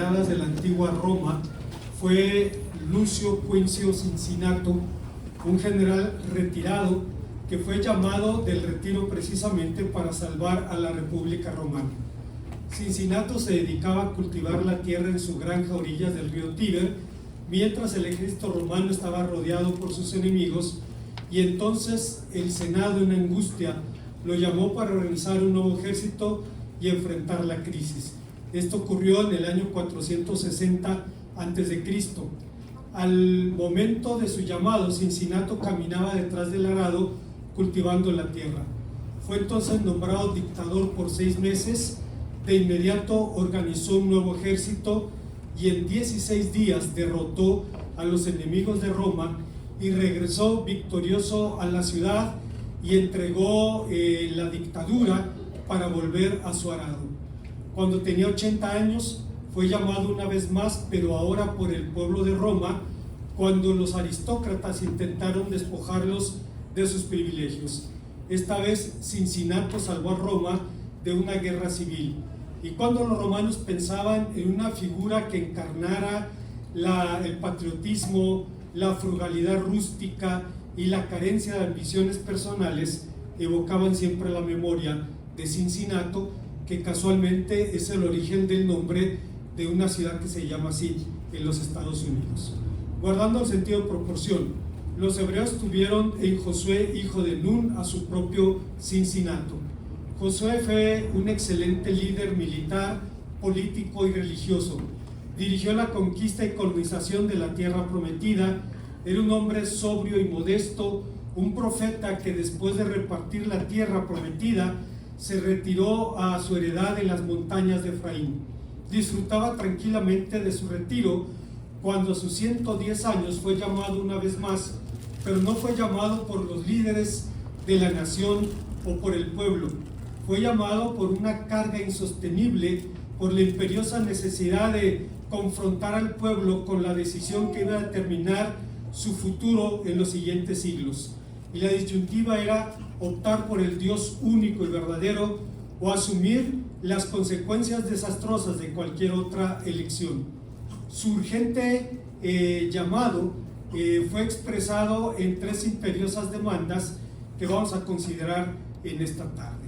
consideradas de la antigua Roma fue Lucio Quincio Cincinnato, un general retirado que fue llamado del retiro precisamente para salvar a la República Romana. Cincinnato se dedicaba a cultivar la tierra en su granja a orillas del río Tíber, mientras el ejército romano estaba rodeado por sus enemigos, y entonces el Senado, en angustia, lo llamó para organizar un nuevo ejército y enfrentar la crisis. Esto ocurrió en el año 460 a.C. Al momento de su llamado, Cincinnato caminaba detrás del arado cultivando la tierra. Fue entonces nombrado dictador por 6 meses. De inmediato organizó un nuevo ejército y en 16 días derrotó a los enemigos de Roma y regresó victorioso a la ciudad y entregó la dictadura para volver a su arado. Cuando tenía 80 años fue llamado una vez más, pero ahora por el pueblo de Roma, cuando los aristócratas intentaron despojarlos de sus privilegios. Esta vez Cincinnato salvó a Roma de una guerra civil. Y cuando los romanos pensaban en una figura que encarnara el patriotismo, la frugalidad rústica y la carencia de ambiciones personales, evocaban siempre la memoria de Cincinnato, que casualmente es el origen del nombre de una ciudad que se llama así en los Estados Unidos. Guardando el sentido de proporción, los hebreos tuvieron en Josué, hijo de Nun, a su propio Cincinnato. Josué fue un excelente líder militar, político y religioso. Dirigió la conquista y colonización de la tierra prometida. Era un hombre sobrio y modesto, un profeta que después de repartir la tierra prometida se retiró a su heredad en las montañas de Efraín. Disfrutaba tranquilamente de su retiro cuando a sus 110 años fue llamado una vez más, pero no fue llamado por los líderes de la nación o por el pueblo. Fue llamado por una carga insostenible, por la imperiosa necesidad de confrontar al pueblo con la decisión que iba a determinar su futuro en los siguientes siglos. Y la disyuntiva era optar por el Dios único y verdadero o asumir las consecuencias desastrosas de cualquier otra elección. Su urgente llamado fue expresado en 3 imperiosas demandas que vamos a considerar en esta tarde.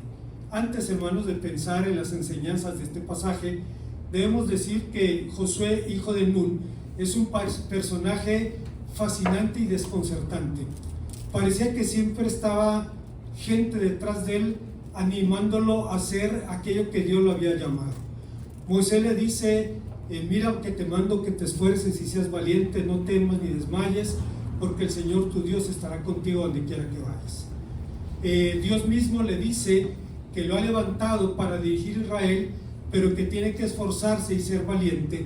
Antes, hermanos, de pensar en las enseñanzas de este pasaje, debemos decir que Josué, hijo de Nun, es un personaje fascinante y desconcertante. Parecía que siempre estaba gente detrás de él animándolo a hacer aquello que Dios lo había llamado. Moisés le dice: mira que te mando que te esfuerces y seas valiente, no temas ni desmayes, porque el Señor tu Dios estará contigo donde quiera que vayas. Dios mismo le dice que lo ha levantado para dirigir a Israel, pero que tiene que esforzarse y ser valiente.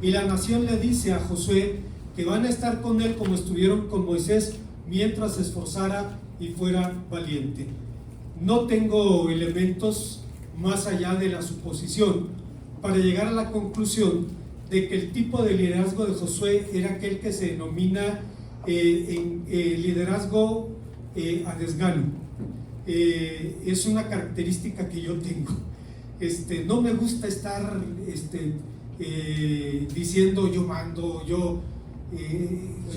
Y la nación le dice a Josué que van a estar con él como estuvieron con Moisés mientras se esforzara y fuera valiente. No tengo elementos más allá de la suposición para llegar a la conclusión de que el tipo de liderazgo de Josué era aquel que se denomina liderazgo a desgano. Es una característica que yo tengo. No me gusta estar diciendo yo mando, yo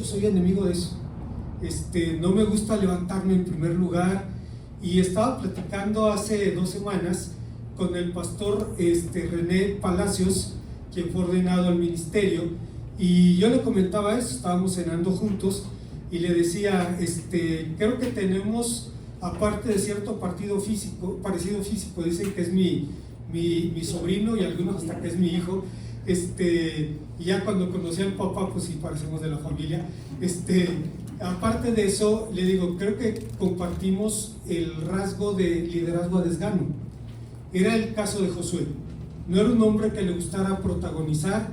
soy enemigo de eso. No me gusta levantarme en primer lugar, y estaba platicando hace 2 semanas con el pastor René Palacios, quien fue ordenado al ministerio, y yo le comentaba eso. Estábamos cenando juntos y le decía, creo que tenemos, aparte de cierto parecido físico, dicen que es mi sobrino y algunos hasta que es mi hijo, y ya cuando conocí al papá, pues sí parecemos de la familia. Aparte de eso, le digo, creo que compartimos el rasgo de liderazgo a desgano. Era el caso de Josué. No era un hombre que le gustara protagonizar,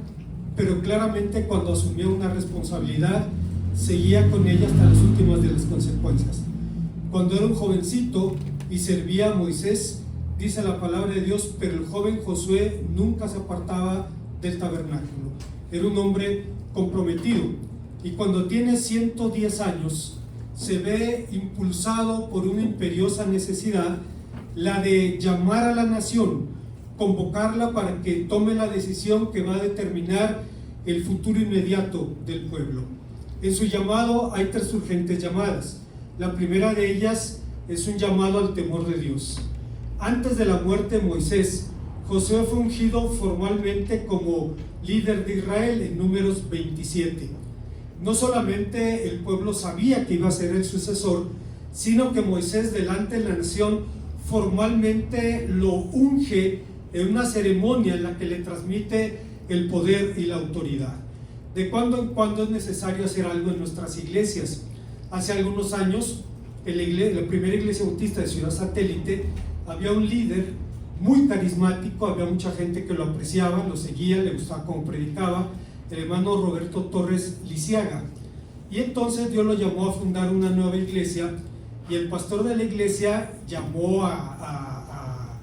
pero claramente cuando asumía una responsabilidad, seguía con ella hasta las últimas de las consecuencias. Cuando era un jovencito y servía a Moisés, dice la palabra de Dios, pero el joven Josué nunca se apartaba del tabernáculo. Era un hombre comprometido. Y cuando tiene 110 años, se ve impulsado por una imperiosa necesidad, la de llamar a la nación convocarla para que tome la decisión que va a determinar el futuro inmediato del pueblo. En su llamado hay tres urgentes llamadas. La primera de ellas es un llamado al temor de Dios. Antes de la muerte de Moisés, Josué fue ungido formalmente como líder de Israel en Números 27. No solamente el pueblo sabía que iba a ser el sucesor, sino que Moisés delante de la nación formalmente lo unge en una ceremonia en la que le transmite el poder y la autoridad. De cuando en cuando es necesario hacer algo en nuestras iglesias. Hace algunos años, en la primera iglesia bautista de Ciudad Satélite, había un líder muy carismático, había mucha gente que lo apreciaba, lo seguía, le gustaba cómo predicaba, el hermano Roberto Torres Lisiaga. Y entonces Dios lo llamó a fundar una nueva iglesia, y el pastor de la iglesia llamó a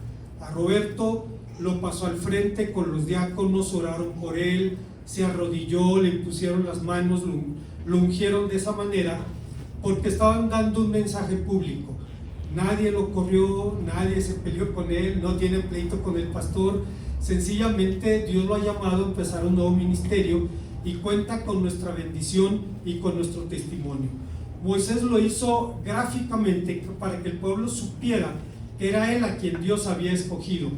Roberto, lo pasó al frente con los diáconos, oraron por él, se arrodilló, le impusieron las manos, lo ungieron de esa manera, porque estaban dando un mensaje público. Nadie lo corrió, nadie se peleó con él, no tiene pleito con el pastor. Sencillamente Dios lo ha llamado a empezar un nuevo ministerio y cuenta con nuestra bendición y con nuestro testimonio. Moisés lo hizo gráficamente para que el pueblo supiera que era él a quien Dios había escogido.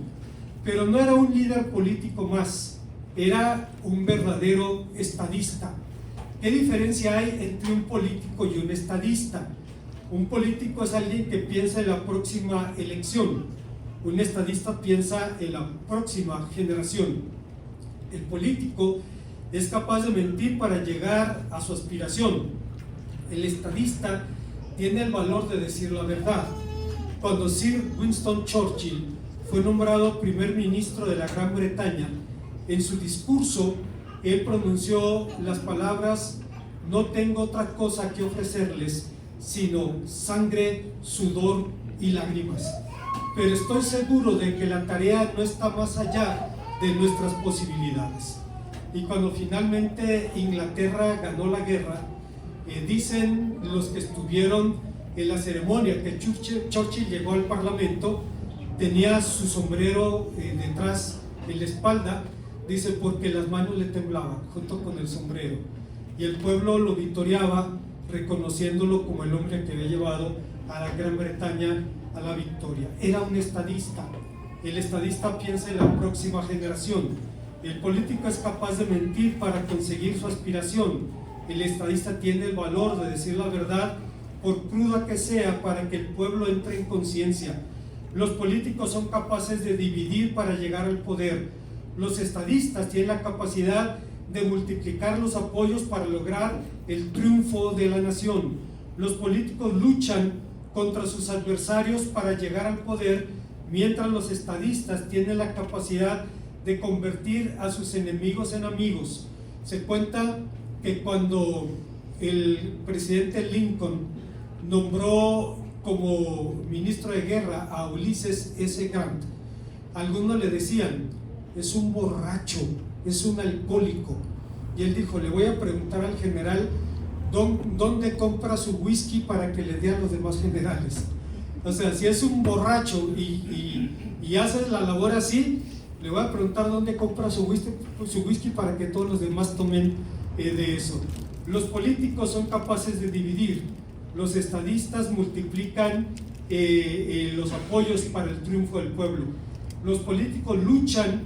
Pero no era un líder político más, era un verdadero estadista. ¿Qué diferencia hay entre un político y un estadista? Un político es alguien que piensa en la próxima elección. Un estadista piensa en la próxima generación. El político es capaz de mentir para llegar a su aspiración. El estadista tiene el valor de decir la verdad. Cuando Sir Winston Churchill fue nombrado primer ministro de la Gran Bretaña, en su discurso él pronunció las palabras: no tengo otra cosa que ofrecerles sino sangre, sudor y lágrimas. Pero estoy seguro de que la tarea no está más allá de nuestras posibilidades. Y cuando finalmente Inglaterra ganó la guerra, dicen los que estuvieron en la ceremonia que Churchill llegó al Parlamento, tenía su sombrero detrás en la espalda, dice, porque las manos le temblaban junto con el sombrero, y el pueblo lo victoriaba, reconociéndolo como el hombre que había llevado a la Gran Bretaña a la victoria. Era un estadista. El estadista piensa en la próxima generación. El político es capaz de mentir para conseguir su aspiración. El estadista tiene el valor de decir la verdad, por cruda que sea, para que el pueblo entre en conciencia. Los políticos son capaces de dividir para llegar al poder. Los estadistas tienen la capacidad de multiplicar los apoyos para lograr el triunfo de la nación. Los políticos luchan contra sus adversarios para llegar al poder, mientras los estadistas tienen la capacidad de convertir a sus enemigos en amigos. Se cuenta que cuando el presidente Lincoln nombró como ministro de guerra a Ulysses S. Grant, algunos le decían: es un borracho, es un alcohólico. Y él dijo: le voy a preguntar al general dónde compra su whisky para que le dé a los demás generales. O sea, si es un borracho y hace la labor así, le voy a preguntar dónde compra su whisky para que todos los demás tomen de eso. Los políticos son capaces de dividir. Los estadistas multiplican los apoyos para el triunfo del pueblo. Los políticos luchan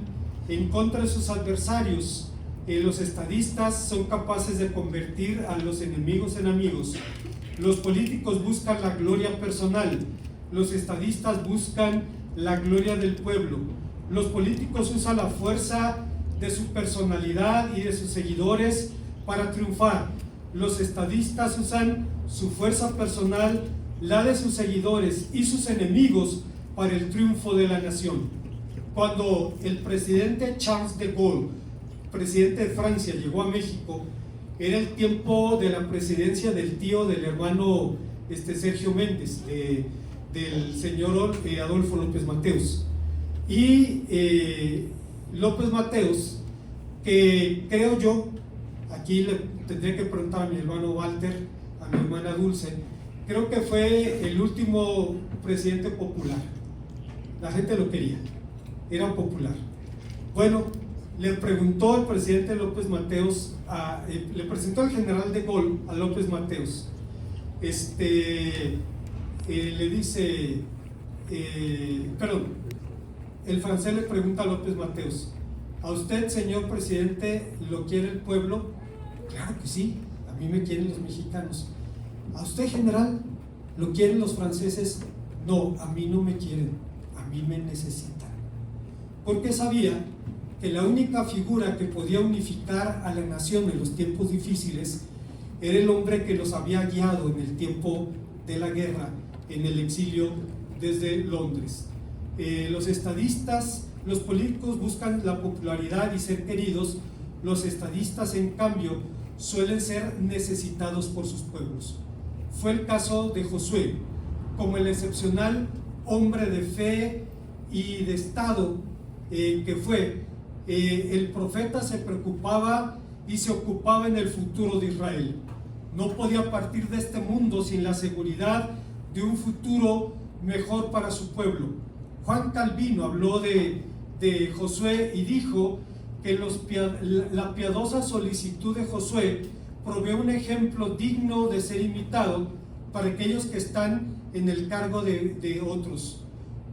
en contra de sus adversarios. Los estadistas son capaces de convertir a los enemigos en amigos. Los políticos buscan la gloria personal. Los estadistas buscan la gloria del pueblo. Los políticos usan la fuerza de su personalidad y de sus seguidores para triunfar. Los estadistas usan su fuerza personal, la de sus seguidores y sus enemigos para el triunfo de la nación. Cuando el presidente Charles de Gaulle, presidente de Francia, llegó a México, era el tiempo de la presidencia del tío del hermano Sergio Méndez, del señor Adolfo López Mateos. Y López Mateos, que creo yo, aquí le tendré que preguntar a mi hermano Walter, a mi hermana Dulce, creo que fue el último presidente popular. La gente lo quería. era popular. Bueno, le preguntó el presidente López Mateos, le presentó el general de Gaulle a López Mateos. Le dice, el francés le pregunta a López Mateos: ¿a usted, señor presidente, lo quiere el pueblo? Claro que sí, a mí me quieren los mexicanos. ¿A usted, general, lo quieren los franceses? No, a mí no me quieren, a mí me necesitan. Porque sabía que la única figura que podía unificar a la nación en los tiempos difíciles era el hombre que los había guiado en el tiempo de la guerra, en el exilio desde Londres. Los estadistas, los políticos buscan la popularidad y ser queridos. Los estadistas, en cambio, suelen ser necesitados por sus pueblos. Fue el caso de Josué, como el excepcional hombre de fe y de Estado que fue. El profeta se preocupaba y se ocupaba en el futuro de Israel. No podía partir de este mundo sin la seguridad de un futuro mejor para su pueblo. Juan Calvino habló de Josué y dijo que la piadosa solicitud de Josué provee un ejemplo digno de ser imitado para aquellos que están en el cargo de otros.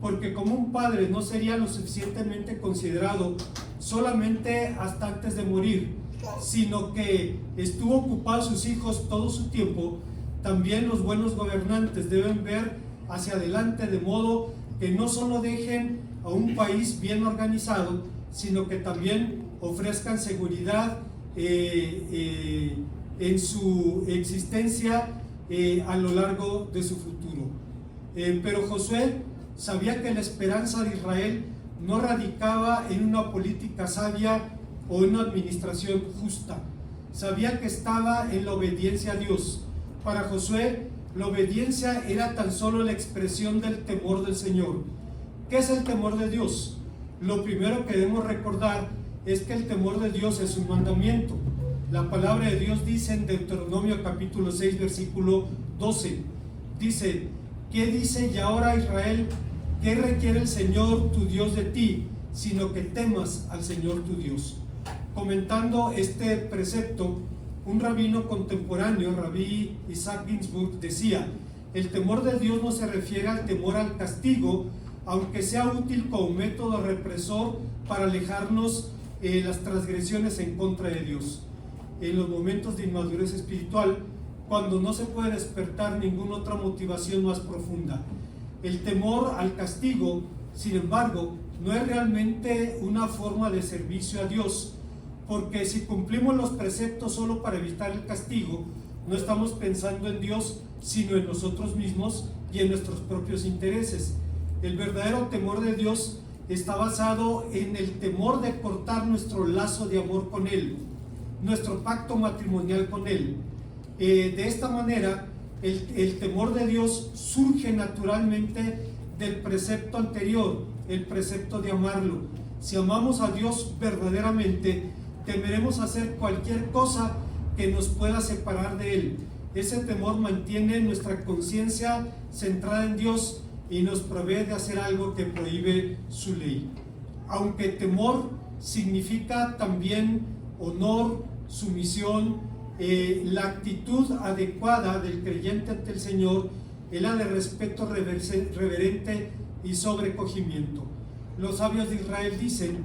Porque como un padre no sería lo suficientemente considerado solamente hasta antes de morir, sino que estuvo ocupado a sus hijos todo su tiempo, también los buenos gobernantes deben ver hacia adelante, de modo que no solo dejen a un país bien organizado, sino que también ofrezcan seguridad en su existencia a lo largo de su futuro. Pero Josué sabía que la esperanza de Israel no radicaba en una política sabia o en una administración justa. Sabía que estaba en la obediencia a Dios. Para Josué, la obediencia era tan solo la expresión del temor del Señor. ¿Qué es el temor de Dios? Lo primero que debemos recordar es que el temor de Dios es un mandamiento. La palabra de Dios dice en Deuteronomio capítulo 6, versículo 12, dice: ¿qué dice y ahora Israel? ¿Qué requiere el Señor tu Dios de ti, sino que temas al Señor tu Dios? Comentando este precepto, un rabino contemporáneo, Rabí Isaac Ginsburg, decía: el temor de Dios no se refiere al temor al castigo, aunque sea útil como método represor para alejarnos las transgresiones en contra de Dios. En los momentos de inmadurez espiritual, cuando no se puede despertar ninguna otra motivación más profunda. El temor al castigo, sin embargo, no es realmente una forma de servicio a Dios, porque si cumplimos los preceptos solo para evitar el castigo, no estamos pensando en Dios, sino en nosotros mismos y en nuestros propios intereses. El verdadero temor de Dios está basado en el temor de cortar nuestro lazo de amor con Él, nuestro pacto matrimonial con Él. De esta manera, el temor de Dios surge naturalmente del precepto anterior, el precepto de amarlo. Si amamos a Dios verdaderamente, temeremos hacer cualquier cosa que nos pueda separar de Él. Ese temor mantiene nuestra conciencia centrada en Dios y nos provee de hacer algo que prohíbe su ley. Aunque temor significa también honor, sumisión, la actitud adecuada del creyente ante el Señor es la de respeto reverente y sobrecogimiento. Los sabios de Israel dicen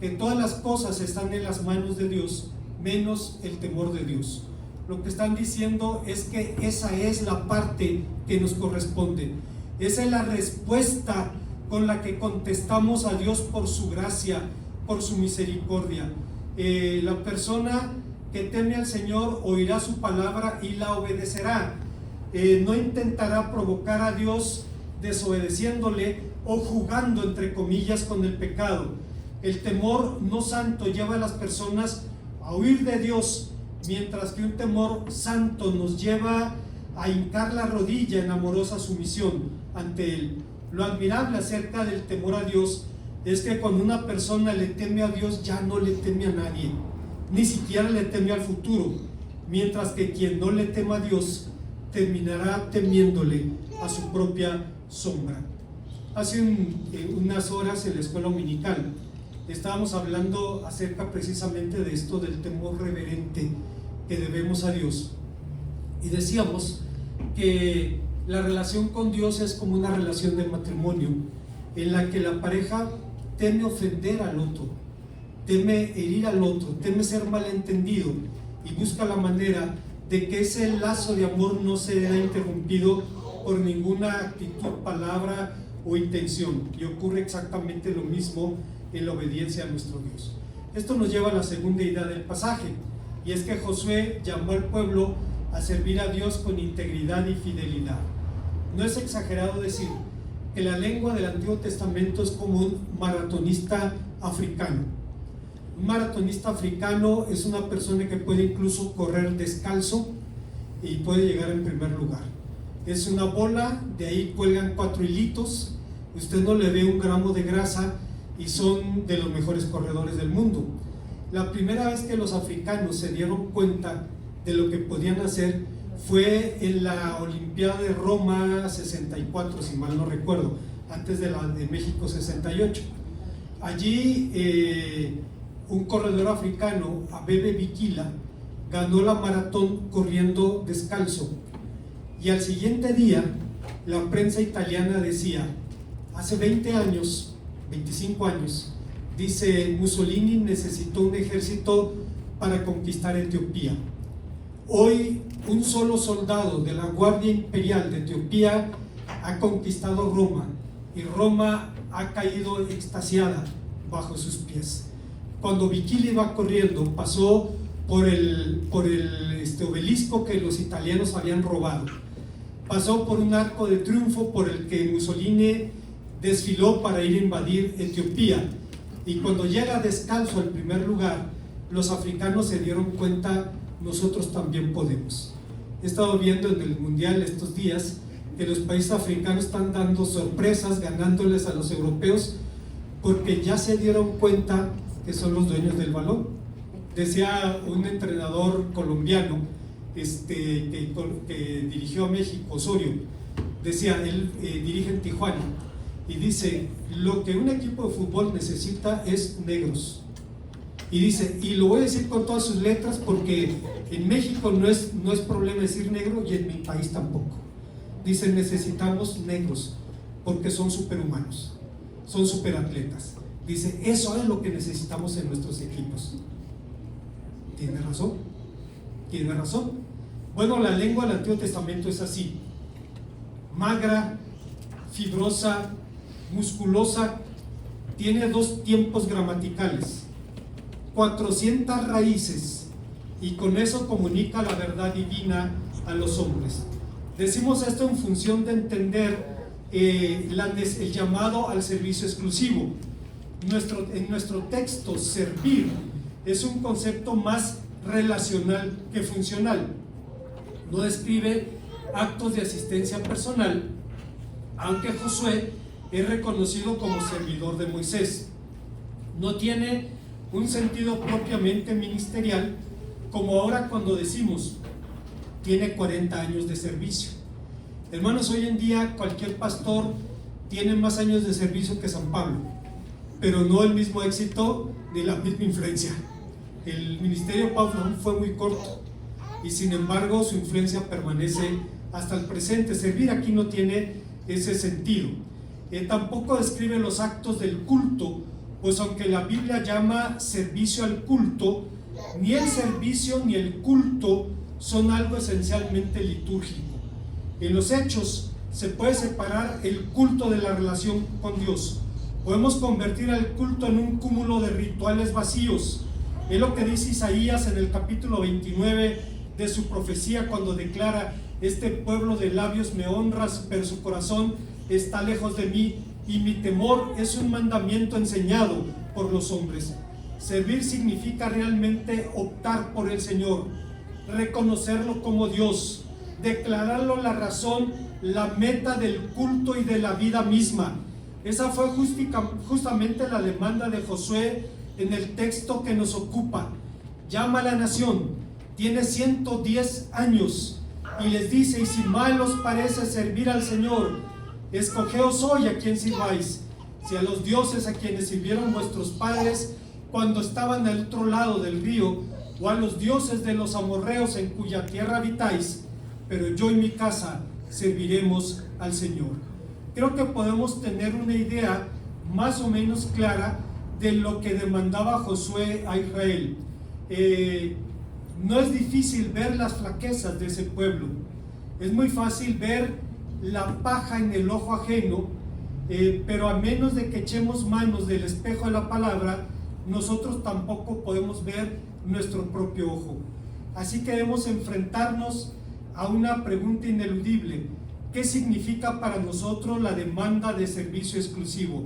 que todas las cosas están en las manos de Dios, menos el temor de Dios. Lo que están diciendo es que esa es la parte que nos corresponde. Esa es la respuesta con la que contestamos a Dios por su gracia, por su misericordia. La persona que teme al Señor oirá su palabra y la obedecerá. No intentará provocar a Dios desobedeciéndole o jugando entre comillas con el pecado. El temor no santo lleva a las personas a huir de Dios, mientras que un temor santo nos lleva a hincar la rodilla en amorosa sumisión ante Él. Lo admirable acerca del temor a Dios es que cuando una persona le teme a Dios, ya no le teme a nadie, ni siquiera le teme al futuro, mientras que quien no le tema a Dios terminará temiéndole a su propia sombra. Hace unas horas en la escuela dominical estábamos hablando acerca precisamente de esto, del temor reverente que debemos a Dios, y decíamos que la relación con Dios es como una relación de matrimonio en la que la pareja teme ofender al otro, teme herir al otro, teme ser malentendido y busca la manera de que ese lazo de amor no sea interrumpido por ninguna actitud, palabra o intención, y ocurre exactamente lo mismo en la obediencia a nuestro Dios. Esto nos lleva a la segunda idea del pasaje, y es que Josué llamó al pueblo a servir a Dios con integridad y fidelidad. No es exagerado decir que la lengua del Antiguo Testamento es como un maratonista africano. Un maratonista africano es una persona que puede incluso correr descalzo y puede llegar en primer lugar. Es una bola, de ahí cuelgan 4 hilitos, usted no le ve un gramo de grasa y son de los mejores corredores del mundo. La primera vez que los africanos se dieron cuenta de lo que podían hacer fue en la Olimpiada de Roma 64, si mal no recuerdo, antes de la de México 68. Allí un corredor africano, Abebe Bikila, ganó la maratón corriendo descalzo, y al siguiente día la prensa italiana decía: hace 20 años, 25 años, dice, Mussolini necesitó un ejército para conquistar Etiopía. Hoy un solo soldado de la Guardia Imperial de Etiopía ha conquistado Roma, y Roma ha caído extasiada bajo sus pies. Cuando Bikila iba corriendo, pasó por el obelisco que los italianos habían robado, pasó por un arco de triunfo por el que Mussolini desfiló para ir a invadir Etiopía, y cuando llega descalzo al primer lugar, los africanos se dieron cuenta: nosotros también podemos. He estado viendo en el mundial estos días que los países africanos están dando sorpresas, ganándoles a los europeos, porque ya se dieron cuenta que son los dueños del balón. Decía un entrenador colombiano que dirigió a México, Osorio, decía, él dirige en Tijuana, y dice: lo que un equipo de fútbol necesita es negros. Y dice, y lo voy a decir con todas sus letras, porque en México no es problema decir negro, y en mi país tampoco. Dice, necesitamos negros porque son superhumanos, son superatletas. Dice, eso es lo que necesitamos en nuestros equipos. Tiene razón, tiene razón. Bueno, la lengua del Antiguo Testamento es así: magra, fibrosa, musculosa, tiene 2 tiempos gramaticales, 400 raíces, y con eso comunica la verdad divina a los hombres. Decimos esto en función de entender el llamado al servicio exclusivo. En nuestro texto, servir es un concepto más relacional que funcional. No describe actos de asistencia personal, aunque Josué es reconocido como servidor de Moisés. No tiene un sentido propiamente ministerial, como ahora cuando decimos tiene 40 años de servicio. Hermanos, hoy en día cualquier pastor tiene más años de servicio que San Pablo, pero no el mismo éxito ni la misma influencia. El ministerio de Pablo fue muy corto, y sin embargo su influencia permanece hasta el presente. Servir aquí no tiene ese sentido. Tampoco describe los actos del culto, pues aunque la Biblia llama servicio al culto, ni el servicio ni el culto son algo esencialmente litúrgico. En los Hechos se puede separar el culto de la relación con Dios. Podemos convertir el culto en un cúmulo de rituales vacíos. Es lo que dice Isaías en el capítulo 29 de su profecía, cuando declara: este pueblo de labios me honras, pero su corazón está lejos de mí, y mi temor es un mandamiento enseñado por los hombres. Servir significa realmente optar por el Señor, reconocerlo como Dios, declararlo la razón, la meta del culto y de la vida misma. Esa fue justamente la demanda de Josué en el texto que nos ocupa. Llama a la nación, tiene 110 años, y les dice: y si mal os parece servir al Señor, escogeos hoy a quién sirváis, si a los dioses a quienes sirvieron vuestros padres cuando estaban al otro lado del río, o a los dioses de los amorreos en cuya tierra habitáis, pero yo y mi casa serviremos al Señor. Creo que podemos tener una idea más o menos clara de lo que demandaba Josué a Israel. No es difícil ver las flaquezas de ese pueblo, es muy fácil ver la paja en el ojo ajeno, pero a menos de que echemos manos del espejo de la palabra, nosotros tampoco podemos ver nuestro propio ojo. Así que debemos enfrentarnos a una pregunta ineludible: ¿qué significa para nosotros la demanda de servicio exclusivo?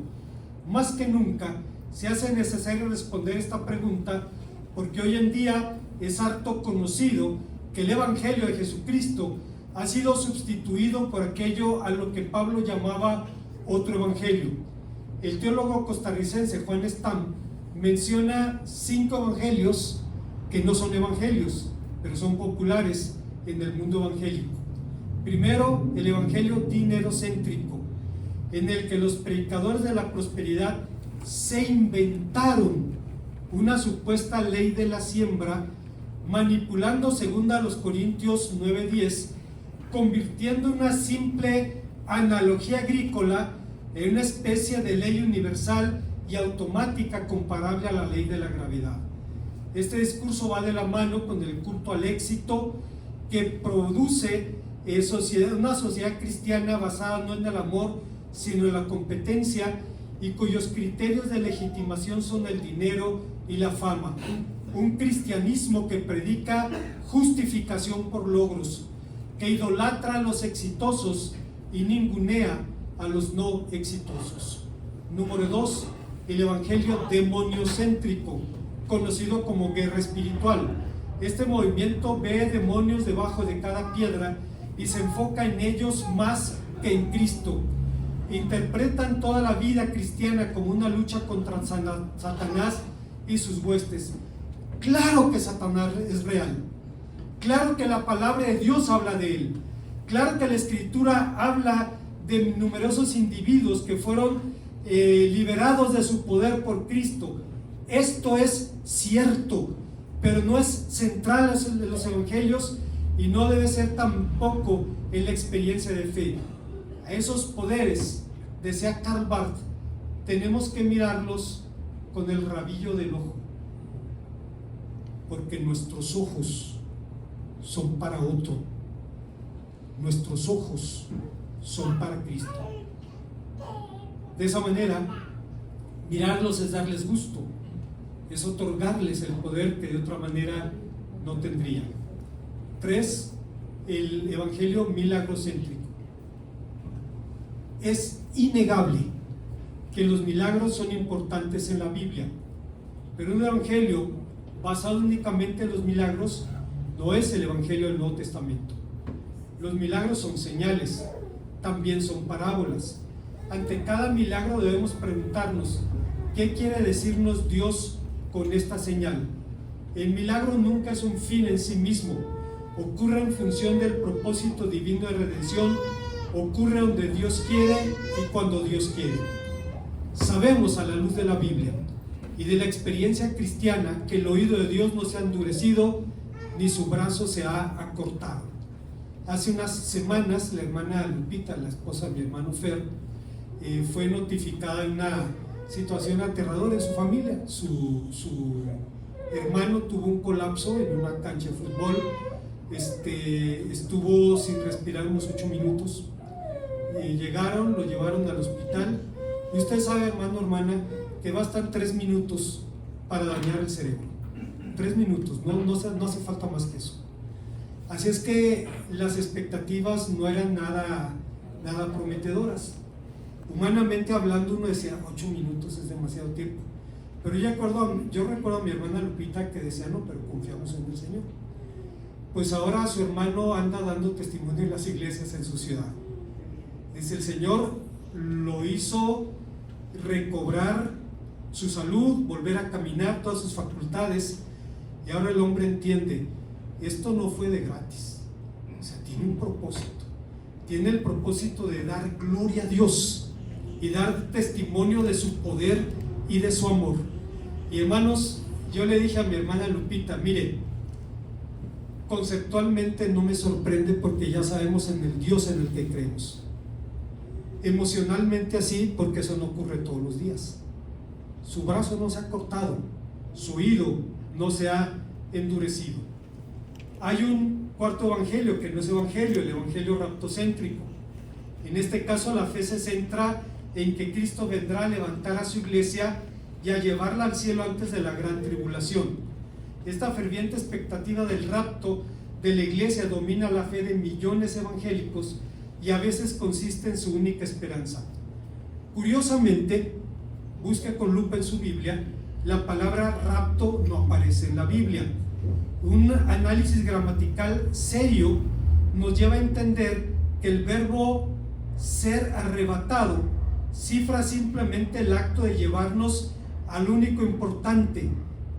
Más que nunca se hace necesario responder esta pregunta, porque hoy en día es harto conocido que el Evangelio de Jesucristo ha sido sustituido por aquello a lo que Pablo llamaba otro evangelio. El teólogo costarricense Juan Stam menciona 5 evangelios que no son evangelios, pero son populares en el mundo evangélico. Primero, el evangelio dinerocéntrico, en el que los predicadores de la prosperidad se inventaron una supuesta ley de la siembra, manipulando, según a los Corintios 9:10, convirtiendo una simple analogía agrícola en una especie de ley universal y automática comparable a la ley de la gravedad. Este discurso va de la mano con el culto al éxito que produce una sociedad cristiana basada no en el amor, sino en la competencia, y cuyos criterios de legitimación son el dinero y la fama. Un cristianismo que predica justificación por logros, que idolatra a los exitosos y ningunea a los no exitosos. Número 2, el evangelio demoniocéntrico, conocido como guerra espiritual. Este movimiento ve demonios debajo de cada piedra y se enfoca en ellos más que en Cristo. Interpretan toda la vida cristiana como una lucha contra Satanás y sus huestes. Claro que Satanás es real, claro que la palabra de Dios habla de él, claro que la Escritura habla de numerosos individuos que fueron liberados de su poder por Cristo. Esto es cierto, pero no es central en los evangelios y no debe ser tampoco en la experiencia de fe. A esos poderes, decía Karl Barth, tenemos que mirarlos con el rabillo del ojo, porque nuestros ojos son para otro, nuestros ojos son para Cristo. De esa manera, mirarlos es darles gusto, es otorgarles el poder que de otra manera no tendrían. 3, el evangelio milagrocéntrico. Es innegable que los milagros son importantes en la Biblia, pero un evangelio basado únicamente en los milagros no es el evangelio del Nuevo Testamento. Los milagros son señales, también son parábolas. Ante cada milagro debemos preguntarnos: ¿qué quiere decirnos Dios con esta señal? El milagro nunca es un fin en sí mismo, ocurre en función del propósito divino de redención, ocurre donde Dios quiere y cuando Dios quiere. Sabemos a la luz de la Biblia y de la experiencia cristiana que el oído de Dios no se ha endurecido ni su brazo se ha acortado. Hace unas semanas la hermana Lupita, la esposa de mi hermano Fer, fue notificada en una situación aterradora en su familia. Su hermano tuvo un colapso en una cancha de fútbol, estuvo sin respirar unos 8 minutos. Llegaron, lo llevaron al hospital y usted sabe, hermano, hermana, que bastan 3 minutos para dañar el cerebro. 3 minutos, no hace falta más que eso. Así es que las expectativas no eran nada prometedoras. Humanamente hablando, uno decía 8 minutos es demasiado tiempo, pero yo recuerdo a mi hermana Lupita que decía: no, pero confiamos en el Señor. Pues ahora su hermano anda dando testimonio en las iglesias en su ciudad. Dice: el Señor lo hizo recobrar su salud, volver a caminar, todas sus facultades, y ahora el hombre entiende: esto no fue de gratis, o sea, tiene un propósito. tiene el propósito de dar gloria a Dios y dar testimonio de su poder y de su amor. Y hermanos, yo le dije a mi hermana Lupita, mire, conceptualmente no me sorprende porque ya sabemos en el Dios en el que creemos. Emocionalmente así, porque eso no ocurre todos los días. Su brazo no se ha cortado, su oído no se ha endurecido. Hay un cuarto evangelio que no es evangelio, el evangelio raptocéntrico. En este caso la fe se centra en que Cristo vendrá a levantar a su iglesia y a llevarla al cielo antes de la gran tribulación. Esta ferviente expectativa del rapto de la iglesia domina la fe de millones evangélicos y a veces consiste en su única esperanza. Curiosamente, busque con lupa en su Biblia, la palabra rapto no aparece en la Biblia. Un análisis gramatical serio nos lleva a entender que el verbo ser arrebatado cifra simplemente el acto de llevarnos al único importante,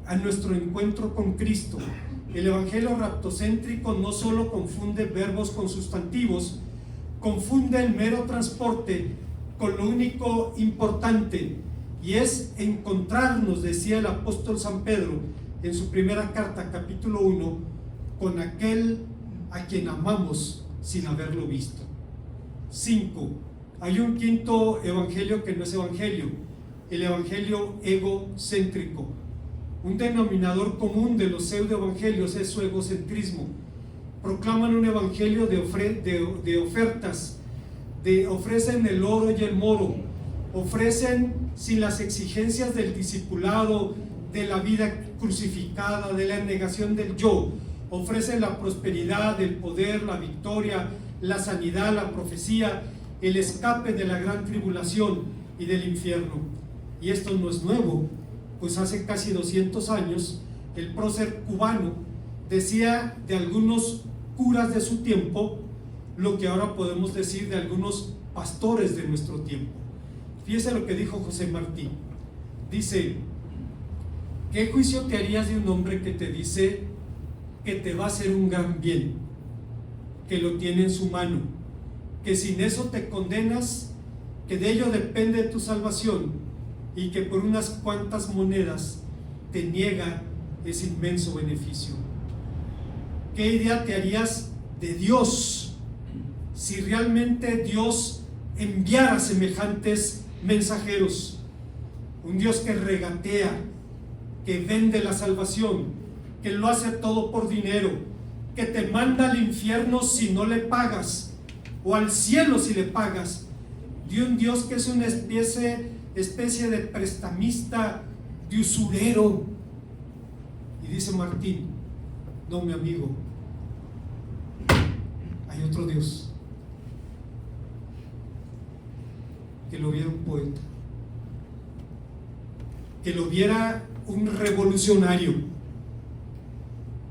a nuestro encuentro con Cristo. El evangelio raptocéntrico no solo confunde verbos con sustantivos, confunde el mero transporte con lo único importante, y es encontrarnos, decía el apóstol San Pedro en su primera carta, capítulo 1, con aquel a quien amamos sin haberlo visto. 5. Hay un quinto evangelio que no es evangelio, el evangelio egocéntrico. Un denominador común de los pseudoevangelios es su egocentrismo. Proclaman un evangelio de ofertas, ofrecen el oro y el moro, ofrecen sin las exigencias del discipulado, de la vida crucificada, de la negación del yo, ofrecen la prosperidad, el poder, la victoria, la sanidad, la profecía, el escape de la gran tribulación y del infierno. Y esto no es nuevo, pues hace casi 200 años el prócer cubano decía de algunos curas de su tiempo lo que ahora podemos decir de algunos pastores de nuestro tiempo. Fíjese lo que dijo José Martí. Dice: ¿qué juicio te harías de un hombre que te dice que te va a hacer un gran bien, que lo tiene en su mano, que sin eso te condenas, que de ello depende tu salvación y que por unas cuantas monedas te niega ese inmenso beneficio? ¿Qué idea te harías de Dios si realmente Dios enviara semejantes mensajeros? Un Dios que regatea, que vende la salvación, que lo hace todo por dinero, que te manda al infierno si no le pagas, o al cielo si le pagas. De un Dios que es una especie de prestamista, de usurero. Y dice Martín: no, mi amigo, hay otro Dios. Que lo viera un poeta, que lo viera un revolucionario.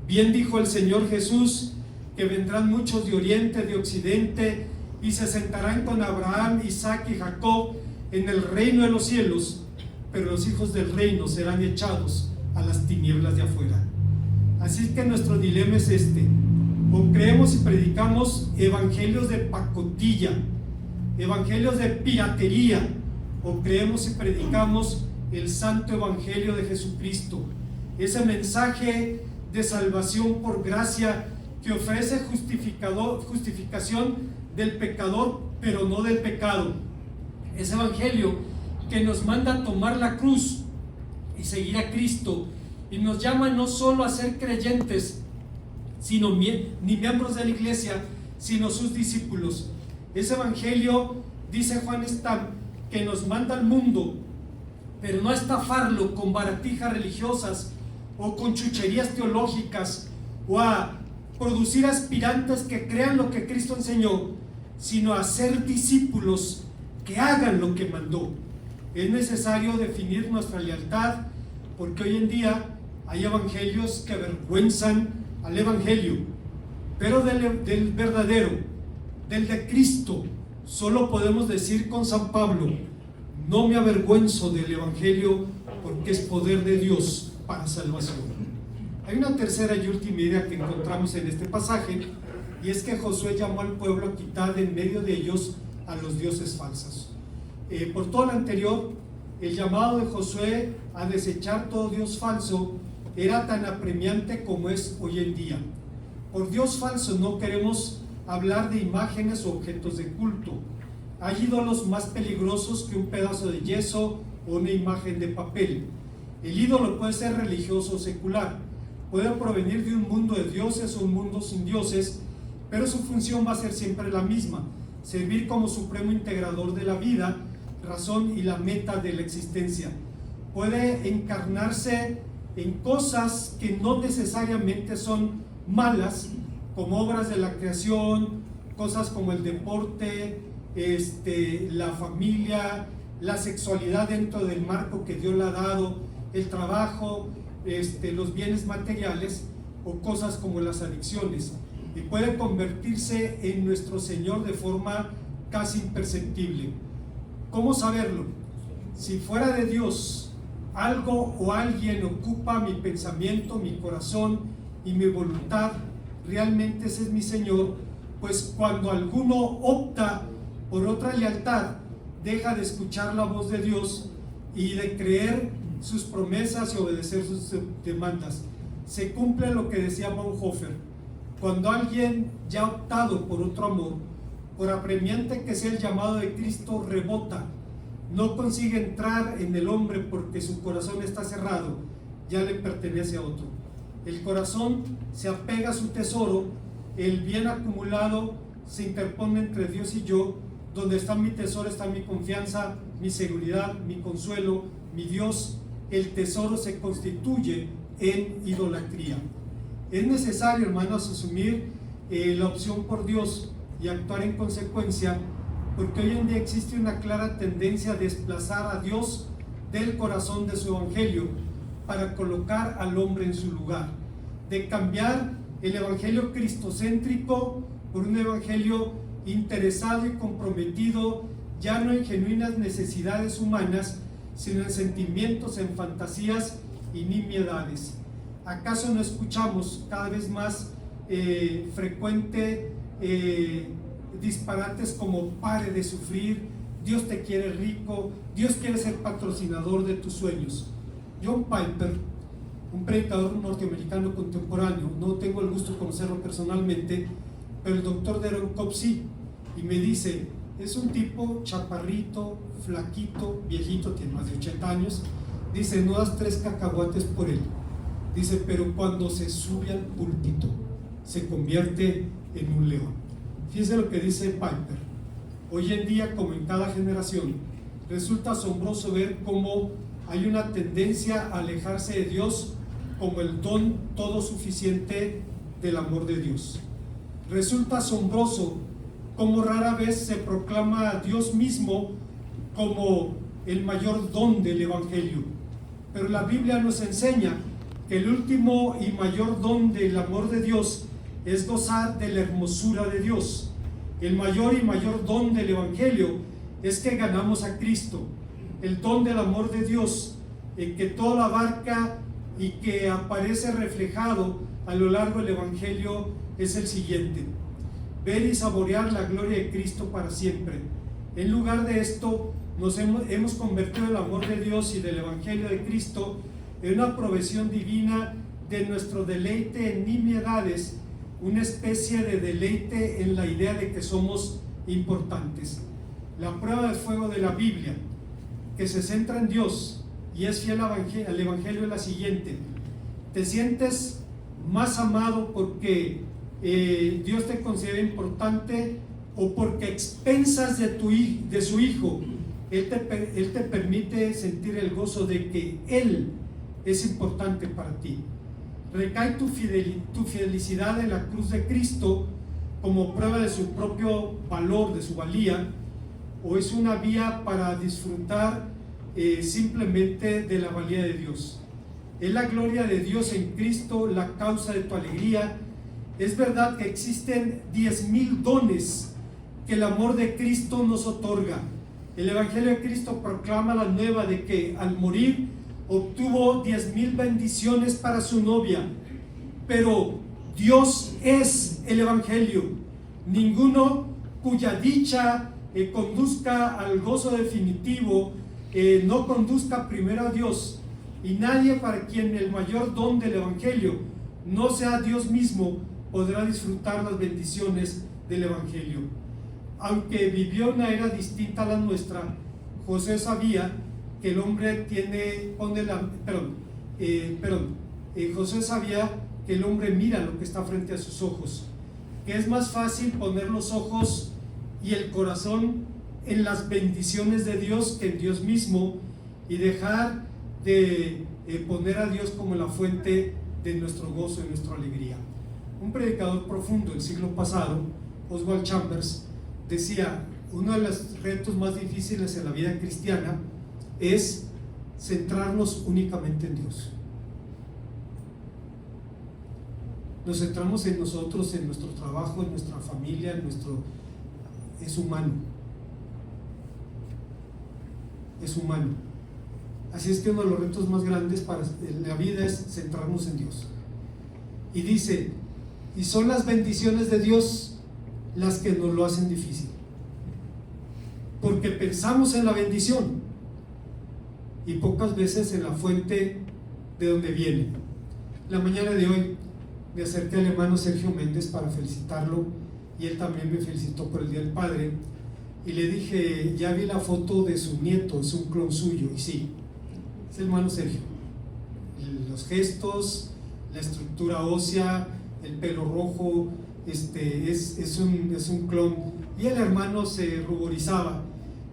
Bien dijo el Señor Jesús que vendrán muchos de oriente, de occidente, y se sentarán con Abraham, Isaac y Jacob en el reino de los cielos, pero los hijos del reino serán echados a las tinieblas de afuera. Así que nuestro dilema es este: o creemos y predicamos evangelios de pacotilla, evangelios de piratería, o creemos y predicamos el santo evangelio de Jesucristo, ese mensaje de salvación por gracia que ofrece justificación del pecador, pero no del pecado. Ese evangelio que nos manda a tomar la cruz y seguir a Cristo, y nos llama no solo a ser creyentes, sino ni miembros de la iglesia, sino sus discípulos. Ese evangelio, dice Juan Stam, que nos manda al mundo, pero no a estafarlo con baratijas religiosas o con chucherías teológicas, o a producir aspirantes que crean lo que Cristo enseñó, sino a ser discípulos que hagan lo que mandó. Es necesario definir nuestra lealtad, porque hoy en día hay evangelios que avergüenzan al evangelio, pero del verdadero, del de Cristo, solo podemos decir con San Pablo: no me avergüenzo del evangelio, porque es poder de Dios para salvación. Hay una tercera y última idea que encontramos en este pasaje, y es que Josué llamó al pueblo a quitar de en medio de ellos a los dioses falsos. Por todo lo anterior, el llamado de Josué a desechar todo dios falso era tan apremiante como es hoy en día. Por dios falso no queremos hablar de imágenes o objetos de culto. Hay ídolos más peligrosos que un pedazo de yeso o una imagen de papel. El ídolo puede ser religioso o secular, puede provenir de un mundo de dioses o un mundo sin dioses, pero su función va a ser siempre la misma: servir como supremo integrador de la vida, razón y la meta de la existencia. Puede encarnarse en cosas que no necesariamente son malas, como obras de la creación, cosas como el deporte, la familia, la sexualidad dentro del marco que Dios le ha dado, el trabajo, los bienes materiales, o cosas como las adicciones, y puede convertirse en nuestro Señor de forma casi imperceptible. ¿Cómo saberlo? Si fuera de Dios, algo o alguien ocupa mi pensamiento, mi corazón y mi voluntad, realmente ese es mi Señor, pues cuando alguno opta por otra lealtad, deja de escuchar la voz de Dios y de creer sus promesas y obedecer sus demandas. Se cumple lo que decía Bonhoeffer: cuando alguien ya ha optado por otro amor, por apremiante que sea el llamado de Cristo, rebota, no consigue entrar en el hombre porque su corazón está cerrado, ya le pertenece a otro. El corazón se apega a su tesoro, el bien acumulado se interpone entre Dios y yo. Donde está mi tesoro está mi confianza, mi seguridad, mi consuelo, mi Dios. El tesoro se constituye en idolatría. Es necesario, hermanos, asumir la opción por Dios y actuar en consecuencia, porque hoy en día existe una clara tendencia a desplazar a Dios del corazón de su evangelio para colocar al hombre en su lugar, de cambiar el evangelio cristocéntrico por un evangelio interesado y comprometido ya no en genuinas necesidades humanas, sino en sentimientos, en fantasías y nimiedades. ¿Acaso no escuchamos cada vez más frecuente disparates como pare de sufrir, Dios te quiere rico, Dios quiere ser patrocinador de tus sueños? John Piper, un predicador norteamericano contemporáneo, no tengo el gusto de conocerlo personalmente, pero el doctor Darren Cobb sí, y me dice: es un tipo chaparrito, flaquito, viejito, tiene más de 80 años, dice, no das 3 cacahuates por él, dice, pero cuando se sube al púlpito se convierte en un león. Fíjense lo que dice Piper: hoy en día, como en cada generación, resulta asombroso ver cómo hay una tendencia a alejarse de Dios como el don todo suficiente del amor de Dios. Resulta asombroso cómo rara vez se proclama a Dios mismo como el mayor don del evangelio. Pero la Biblia nos enseña que el último y mayor don del amor de Dios es gozar de la hermosura de Dios. El mayor y mayor don del evangelio es que ganamos a Cristo. El don del amor de Dios, que todo lo abarca y que aparece reflejado a lo largo del evangelio, es el siguiente: ver y saborear la gloria de Cristo para siempre. En lugar de esto, hemos convertido el amor de Dios y del evangelio de Cristo en una provisión divina de nuestro deleite en nimiedades, una especie de deleite en la idea de que somos importantes. La prueba de fuego de la Biblia, que se centra en Dios y es fiel al evangelio, es la siguiente: te sientes más amado porque Dios te considera importante, o porque a expensas de su Hijo Él te permite sentir el gozo de que Él es importante para ti. Recae tu felicidad en la cruz de Cristo como prueba de su propio valor, de su valía, o es una vía para disfrutar simplemente de la valía de Dios. Es la gloria de Dios en Cristo la causa de tu alegría. Es verdad que existen 10,000 dones que el amor de Cristo nos otorga. El Evangelio de Cristo proclama la nueva de que al morir obtuvo 10,000 bendiciones para su novia, pero Dios es el Evangelio. Ninguno cuya dicha conduzca al gozo definitivo no conduzca primero a Dios, y nadie para quien el mayor don del Evangelio no sea Dios mismo podrá disfrutar las bendiciones del Evangelio. Aunque vivió una era distinta a la nuestra, José sabía que el hombre José sabía que el hombre mira lo que está frente a sus ojos, que es más fácil poner los ojos y el corazón en las bendiciones de Dios que en Dios mismo, y dejar de poner a Dios como la fuente de nuestro gozo y nuestra alegría. Un predicador profundo del siglo pasado, Oswald Chambers, decía: uno de los retos más difíciles en la vida cristiana es centrarnos únicamente en Dios. Nos centramos en nosotros, en nuestro trabajo, en nuestra familia, es humano. Es humano. Así es que uno de los retos más grandes para la vida es centrarnos en Dios. Y dice, y son las bendiciones de Dios las que nos lo hacen difícil, porque pensamos en la bendición y pocas veces en la fuente de donde viene. La mañana de hoy me acerqué al hermano Sergio Méndez para felicitarlo, y él también me felicitó por el Día del Padre, y le dije: ya vi la foto de su nieto, es un clon suyo. Y sí, es el hermano Sergio. Los gestos, la estructura ósea, el pelo rojo, es un clon. Y el hermano se ruborizaba.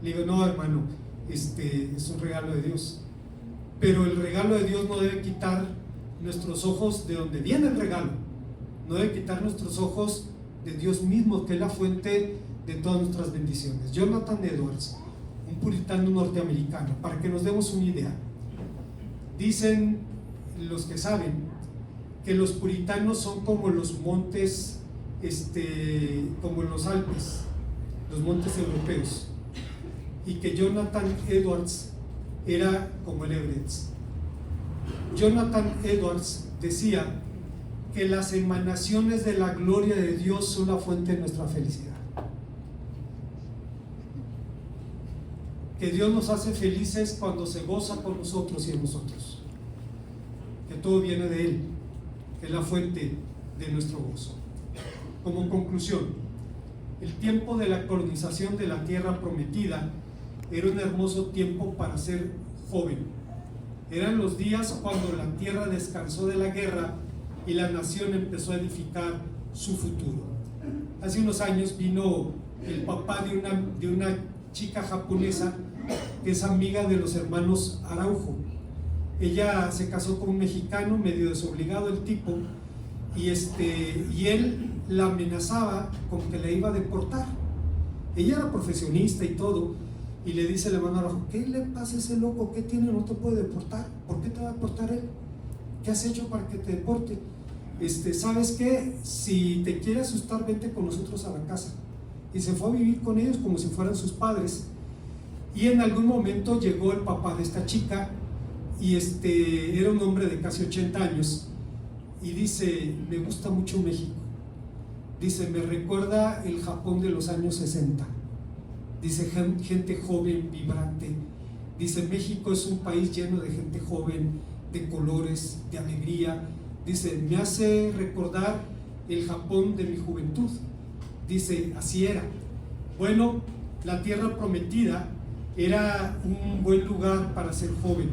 Le digo: no, hermano, es un regalo de Dios, pero el regalo de Dios no debe quitar nuestros ojos de donde viene el regalo, no debe quitar nuestros ojos de Dios mismo, que es la fuente de todas nuestras bendiciones. Jonathan Edwards, un puritano norteamericano, para que nos demos una idea, dicen los que saben que los puritanos son como los montes, como en los Alpes, los montes europeos, y que Jonathan Edwards era como el Everest. Jonathan Edwards decía que las emanaciones de la gloria de Dios son la fuente de nuestra felicidad. Que Dios nos hace felices cuando se goza con nosotros y en nosotros. Que todo viene de Él, que es la fuente de nuestro gozo. Como conclusión, el tiempo de la colonización de la tierra prometida era un hermoso tiempo para ser joven. Eran los días cuando la tierra descansó de la guerra y la nación empezó a edificar su futuro. Hace unos años vino el papá de una chica japonesa que es amiga de los hermanos Araujo. Ella se casó con un mexicano, medio desobligado el tipo, y él la amenazaba con que la iba a deportar. Ella era profesionista y todo, y le dice el hermano Araujo: ¿qué le pasa a ese loco? ¿Qué tiene? No te puede deportar. ¿Por qué te va a deportar él? ¿Qué has hecho para que te deporte? ¿Sabes qué? Si te quiere asustar, vente con nosotros a la casa. Y se fue a vivir con ellos como si fueran sus padres. Y en algún momento llegó el papá de esta chica, y era un hombre de casi 80 años, y dice: me gusta mucho México. Dice: me recuerda el Japón de los años 60. Dice: gente joven, vibrante. Dice: México es un país lleno de gente joven, de colores, de alegría. Dice: me hace recordar el Japón de mi juventud. Dice: así era. Bueno, la tierra prometida era un buen lugar para ser joven.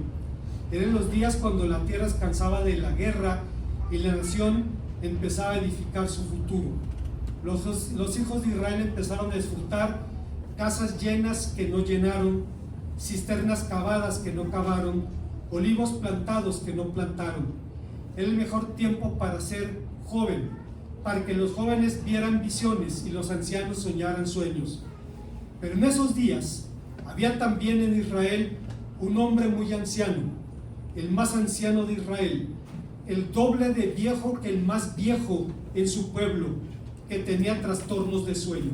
Eran los días cuando la tierra descansaba de la guerra y la nación empezaba a edificar su futuro. Los hijos de Israel empezaron a disfrutar casas llenas que no llenaron, cisternas cavadas que no cavaron, olivos plantados que no plantaron. Era el mejor tiempo para ser joven, para que los jóvenes vieran visiones y los ancianos soñaran sueños. Pero en esos días había también en Israel un hombre muy anciano, el más anciano de Israel, el doble de viejo que el más viejo en su pueblo, que tenía trastornos de sueño.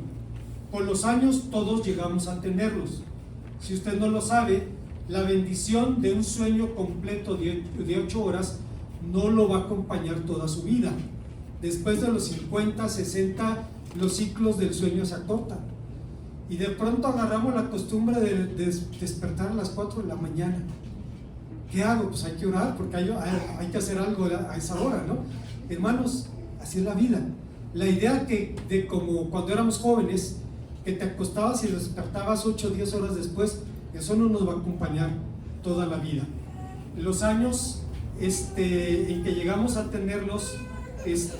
Con los años todos llegamos a tenerlos. Si usted no lo sabe, la bendición de un sueño completo de 8 horas no lo va a acompañar toda su vida. Después de los 50, 60, los ciclos del sueño se acortan. Y de pronto agarramos la costumbre de despertar a las 4 de la mañana. ¿Qué hago? Pues hay que orar, porque hay que hacer algo a esa hora, ¿no? Hermanos, así es la vida. La idea de como cuando éramos jóvenes, que te acostabas y despertabas 8 o 10 horas después, eso no nos va a acompañar toda la vida. Los años en que llegamos a tenerlos, es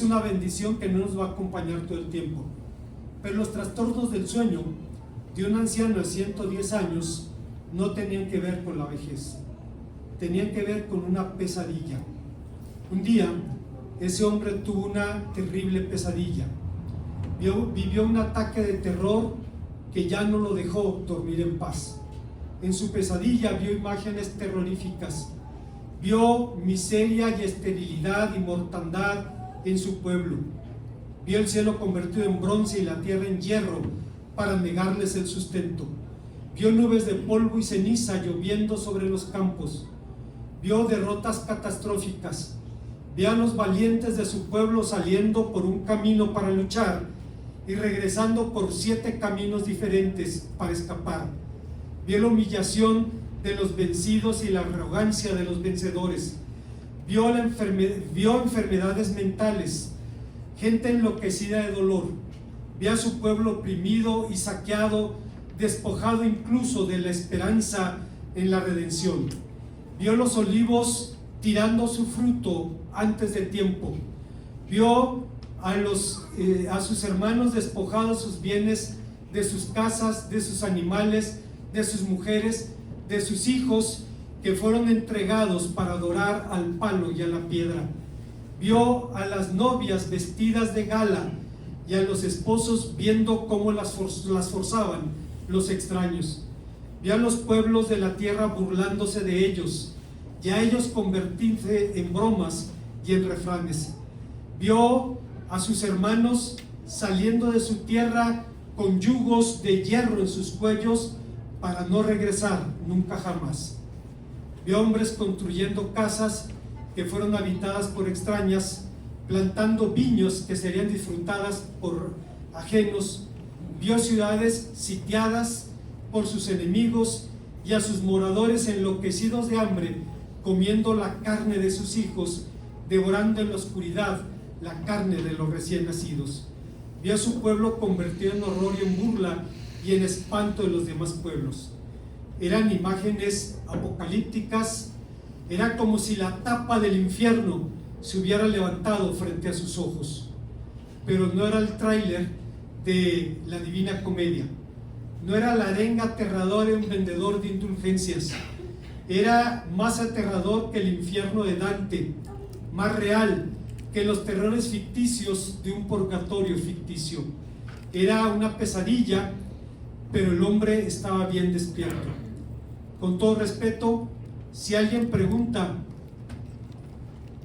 una bendición que no nos va a acompañar todo el tiempo. Pero los trastornos del sueño de un anciano de 110 años no tenían que ver con la vejez, tenían que ver con una pesadilla. Un día ese hombre tuvo una terrible pesadilla, vivió un ataque de terror que ya no lo dejó dormir en paz. En su pesadilla vio imágenes terroríficas, vio miseria y esterilidad y mortandad en su pueblo, vio el cielo convertido en bronce y la tierra en hierro para negarles el sustento, vio nubes de polvo y ceniza lloviendo sobre los campos, vio derrotas catastróficas, vio a los valientes de su pueblo saliendo por un camino para luchar y regresando por 7 caminos diferentes para escapar, vio la humillación de los vencidos y la arrogancia de los vencedores, vio enfermedades mentales, gente enloquecida de dolor, vio a su pueblo oprimido y saqueado, despojado incluso de la esperanza en la redención, vio los olivos tirando su fruto antes de tiempo, vio a sus hermanos despojados sus bienes, de sus casas, de sus animales, de sus mujeres, de sus hijos, que fueron entregados para adorar al palo y a la piedra. Vio a las novias vestidas de gala y a los esposos viendo cómo las forzaban los extraños. Vio a los pueblos de la tierra burlándose de ellos y a ellos convertirse en bromas y en refranes. Vio a sus hermanos saliendo de su tierra con yugos de hierro en sus cuellos para no regresar nunca jamás. Vio hombres construyendo casas que fueron habitadas por extrañas, plantando viños que serían disfrutadas por ajenos. Vio ciudades sitiadas por sus enemigos y a sus moradores enloquecidos de hambre, comiendo la carne de sus hijos, devorando en la oscuridad la carne de los recién nacidos. Vio a su pueblo convertido en horror y en burla y en espanto de los demás pueblos. Eran imágenes apocalípticas, era como si la tapa del infierno se hubiera levantado frente a sus ojos. Pero no era el tráiler de la Divina Comedia, no era la arenga aterradora de un vendedor de indulgencias, era más aterrador que el infierno de Dante, más real que los terrores ficticios de un purgatorio ficticio. Era una pesadilla, pero el hombre estaba bien despierto. Con todo respeto, si alguien pregunta,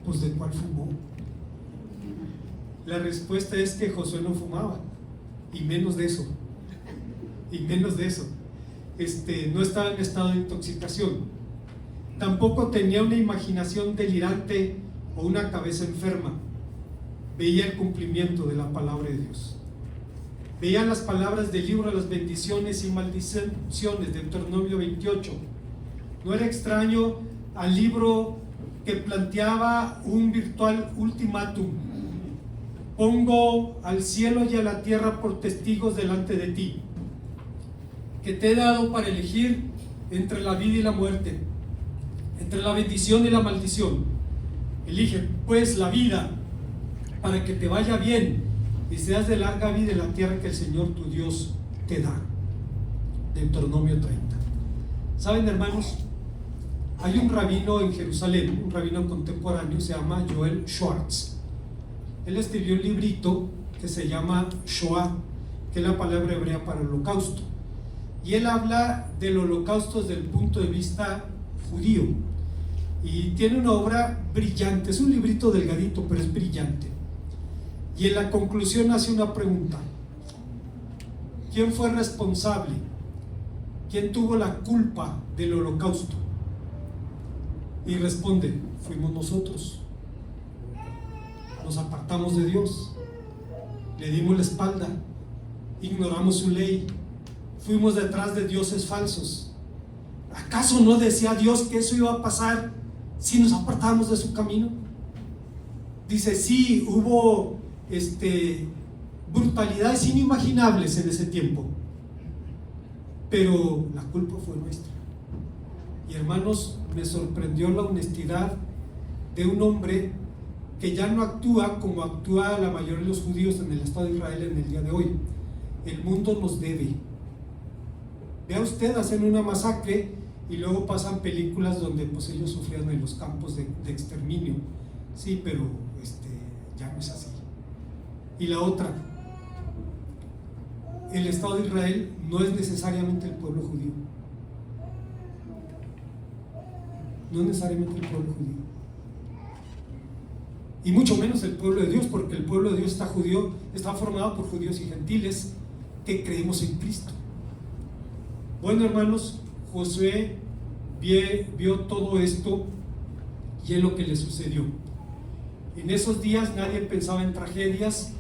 pues ¿de cuál fumó? La respuesta es que Josué no fumaba, y menos de eso, no estaba en estado de intoxicación, tampoco tenía una imaginación delirante o una cabeza enferma. Veía el cumplimiento de la palabra de Dios, veía las palabras del libro de las bendiciones y maldiciones de Deuteronomio 28. No era extraño al libro que planteaba un virtual ultimátum: pongo al cielo y a la tierra por testigos delante de ti, que te he dado para elegir entre la vida y la muerte, entre la bendición y la maldición. Elige pues la vida, para que te vaya bien y seas de larga vida en la tierra que el Señor tu Dios te da. Deuteronomio 30. ¿Saben, hermanos? Hay un rabino en Jerusalén, un rabino contemporáneo, se llama Joel Schwartz. Él escribió un librito que se llama Shoah, que es la palabra hebrea para holocausto, y él habla del holocausto desde el punto de vista judío, y tiene una obra brillante. Es un librito delgadito, pero es brillante. Y en la conclusión hace una pregunta: ¿quién fue responsable? ¿Quién tuvo la culpa del holocausto? Y responde: fuimos nosotros. nos apartamos de Dios, le dimos la espalda, ignoramos su ley, fuimos detrás de dioses falsos. ¿Acaso no decía Dios que eso iba a pasar si nos apartamos de su camino? Dice, sí, hubo brutalidades inimaginables en ese tiempo, pero la culpa fue nuestra. Y hermanos, me sorprendió la honestidad de un hombre que ya no actúa como actúa la mayoría de los judíos en el Estado de Israel en el día de hoy. El mundo nos debe. Vea usted, hacen una masacre y luego pasan películas donde pues ellos sufrían en los campos de exterminio. Sí, pero ya no es así. Y la otra, el Estado de Israel no es necesariamente el pueblo judío. No es necesariamente el pueblo judío. Y mucho menos el pueblo de Dios, porque el pueblo de Dios está formado por judíos y gentiles que creemos en Cristo. Bueno, hermanos, Josué vio todo esto y es lo que le sucedió. En esos días nadie pensaba en tragedias,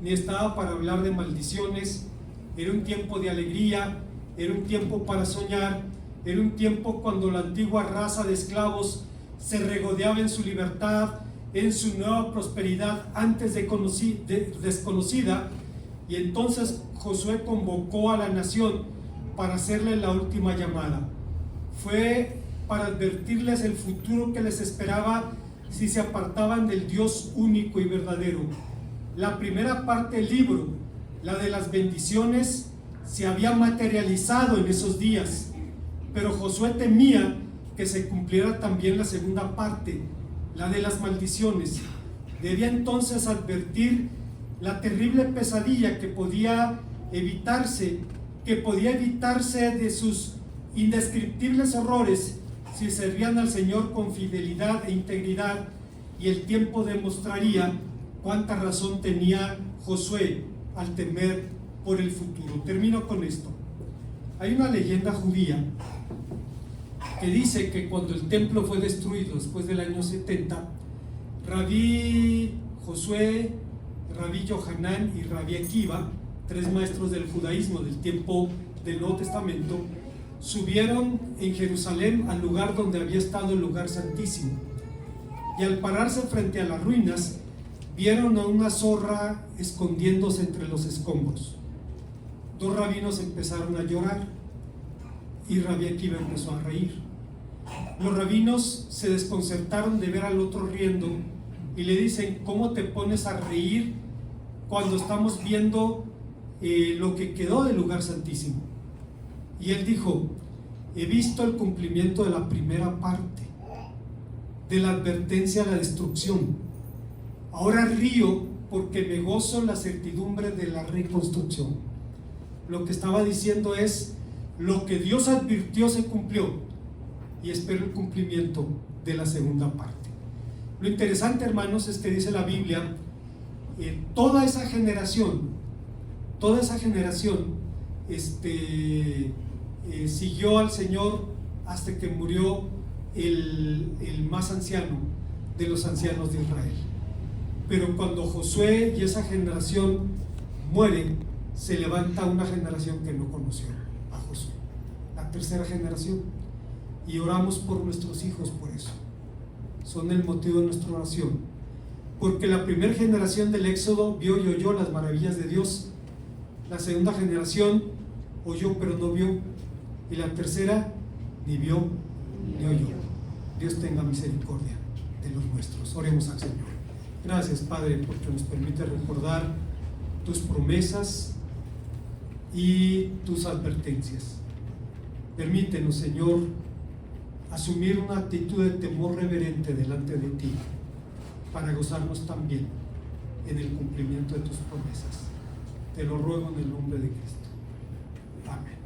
ni estaba para hablar de maldiciones. Era un tiempo de alegría, era un tiempo para soñar, era un tiempo cuando la antigua raza de esclavos se regodeaba en su libertad, en su nueva prosperidad antes desconocida, y entonces Josué convocó a la nación para hacerle la última llamada. Fue para advertirles el futuro que les esperaba si se apartaban del Dios único y verdadero. La primera parte del libro, la de las bendiciones, se había materializado en esos días, pero Josué temía que se cumpliera también la segunda parte, la de las maldiciones. Debía entonces advertir la terrible pesadilla que podía evitarse de sus indescriptibles horrores si servían al Señor con fidelidad e integridad, y el tiempo demostraría cuánta razón tenía Josué al temer por el futuro. Termino con esto. Hay una leyenda judía que dice que cuando el templo fue destruido después del año 70, Rabí Josué, Rabí Yohanan y Rabí Akiva, tres maestros del judaísmo del tiempo del Nuevo Testamento, subieron en Jerusalén al lugar donde había estado el lugar santísimo, y al pararse frente a las ruinas vieron a una zorra escondiéndose entre los escombros. Dos rabinos empezaron a llorar y Rabí Akiva empezó a reír. Los rabinos se desconcertaron de ver al otro riendo y le dicen: ¿cómo te pones a reír cuando estamos viendo lo que quedó del lugar santísimo? Y él dijo: he visto el cumplimiento de la primera parte, de la advertencia a la destrucción. Ahora río porque me gozo en la certidumbre de la reconstrucción. Lo que estaba diciendo es: lo que Dios advirtió se cumplió, y espero el cumplimiento de la segunda parte. Lo interesante, hermanos, es que dice la Biblia, toda esa generación siguió al Señor hasta que murió el más anciano de los ancianos de Israel. Pero cuando Josué y esa generación mueren, se levanta una generación que no conoció a Josué, la tercera generación. Y oramos por nuestros hijos por eso. Son el motivo de nuestra oración. Porque la primera generación del Éxodo vio y oyó las maravillas de Dios. La segunda generación oyó pero no vio. Y la tercera ni vio ni oyó. Dios tenga misericordia de los nuestros. Oremos al Señor. Gracias, Padre, porque nos permite recordar tus promesas y tus advertencias. Permítenos, Señor, asumir una actitud de temor reverente delante de ti, para gozarnos también en el cumplimiento de tus promesas. Te lo ruego en el nombre de Cristo. Amén.